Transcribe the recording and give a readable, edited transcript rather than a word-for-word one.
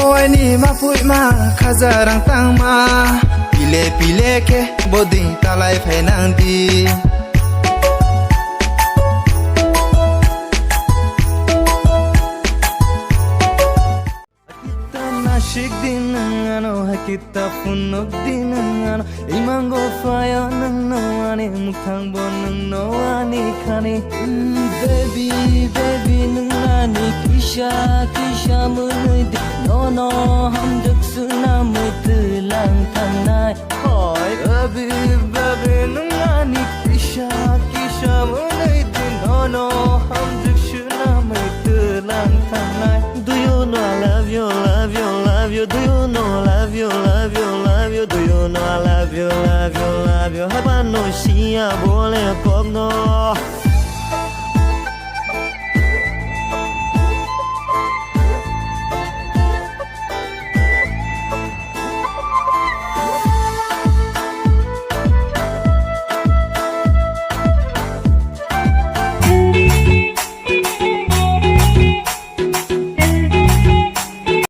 I ni ma pui ma khazarang tang ma pile ke boding talai phai nang di Nashik din ano hakita funok din ano imango fire nang no ani mukhang bon nang no ani khani baby nang ani kisha munai no ham jak suna mut lang thanai hoy baby nang ani kisha munai no ham jak suna mut lang thanai do you know I love you do you know I love you do you know I love you Haba no siya bole kog no